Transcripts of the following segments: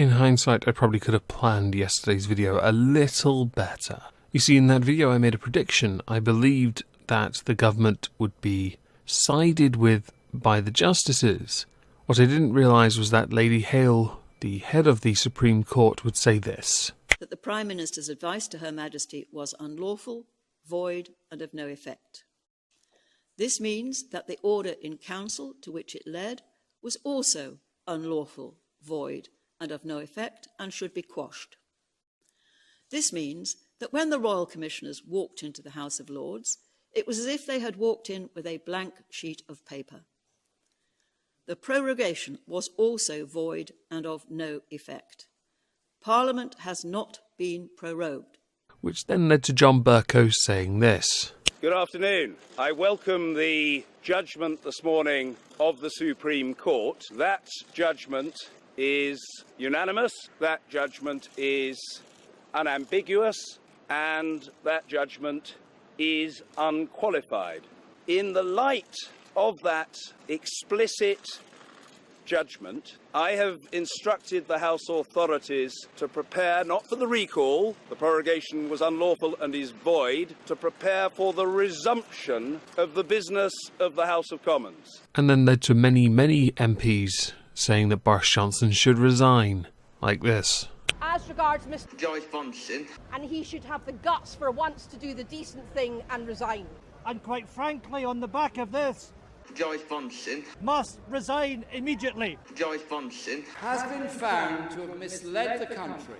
In hindsight, I probably could have planned yesterday's video a little better. You see, in that video I made a prediction. I believed that the government would be sided with by the justices. What I didn't realise was that Lady Hale, the head of the Supreme Court, would say this: that the Prime Minister's advice to Her Majesty was unlawful, void and of no effect. This means that the order in council to which it led was also unlawful, void and of no effect and should be quashed. This means that when the Royal Commissioners walked into the House of Lords, it was as if they had walked in with a blank sheet of paper. The prorogation was also void and of no effect. Parliament has not been prorogued. Which then led to John Bercow saying this: Good afternoon. I welcome the judgment this morning of the Supreme Court. That judgment is unanimous, that judgment is unambiguous, and that judgment is unqualified. In the light of that explicit judgment, I have instructed the House authorities to prepare, not for the recall, the prorogation was unlawful and is void, to prepare for the resumption of the business of the House of Commons. And then led to many MPs saying that Boris Johnson should resign, like this. As regards Mr. Joyce Bonson, and he should have the guts for once to do the decent thing and resign. And quite frankly, on the back of this, Joyce Bonson, must resign immediately. Joyce Bonson has been found to have misled the country.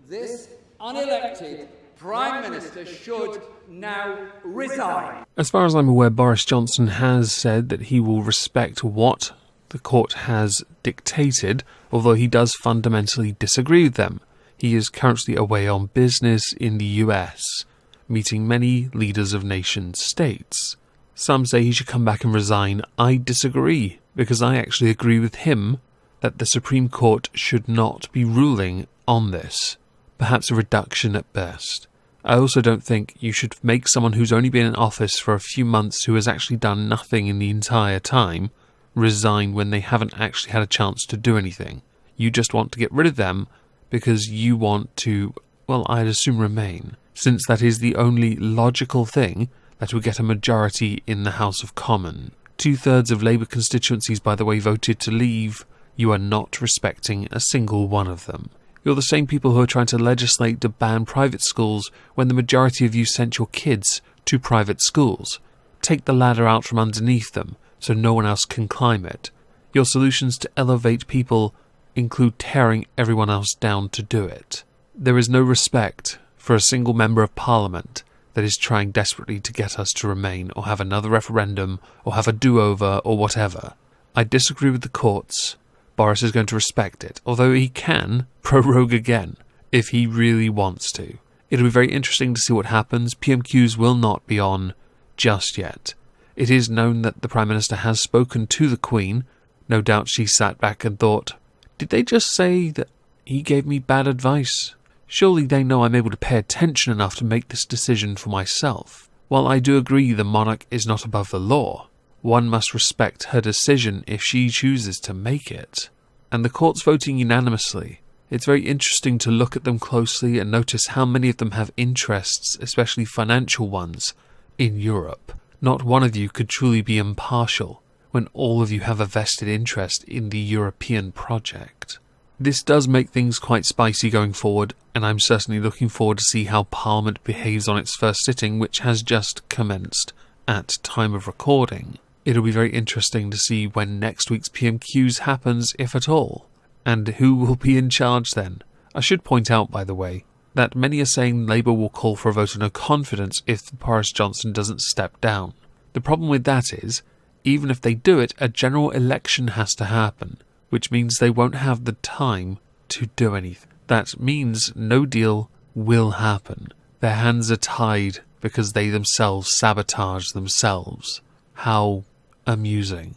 This unelected Prime Minister should now resign. As far as I'm aware, Boris Johnson has said that he will respect what the court has dictated, although he does fundamentally disagree with them. He is currently away on business in the US, meeting many leaders of nation states. Some say he should come back and resign. I disagree, because I actually agree with him that the Supreme Court should not be ruling on this. Perhaps a reduction at best. I also don't think you should make someone who's only been in office for a few months, who has actually done nothing in the entire time, resign when they haven't actually had a chance to do anything. You just want to get rid of them because you want to, well, I'd assume remain, since that is the only logical thing that would get a majority in the House of Commons. 2/3 of Labour constituencies, by the way, voted to leave. You are not respecting a single one of them. You're the same people who are trying to legislate to ban private schools when the majority of you sent your kids to private schools. Take the ladder out from underneath them so no one else can climb it. Your solutions to elevate people include tearing everyone else down to do it. There is no respect for a single member of Parliament that is trying desperately to get us to remain, or have another referendum, or have a do-over, or whatever. I disagree with the courts. Boris is going to respect it, although he can prorogue again, if he really wants to. It'll be very interesting to see what happens. PMQs will not be on just yet. It is known that the Prime Minister has spoken to the Queen. No doubt she sat back and thought, did they just say that he gave me bad advice? Surely they know I'm able to pay attention enough to make this decision for myself. While I do agree the monarch is not above the law, one must respect her decision if she chooses to make it. And the court's voting unanimously. It's very interesting to look at them closely and notice how many of them have interests, especially financial ones, in Europe. Not one of you could truly be impartial when all of you have a vested interest in the European project. This does make things quite spicy going forward, and I'm certainly looking forward to see how Parliament behaves on its first sitting, which has just commenced at time of recording. It'll be very interesting to see when next week's PMQs happens, if at all, and who will be in charge then. I should point out, by the way, that many are saying Labour will call for a vote of no confidence if Boris Johnson doesn't step down. The problem with that is, even if they do it, a general election has to happen, which means they won't have the time to do anything. That means no deal will happen. Their hands are tied because they themselves sabotage themselves. How amusing.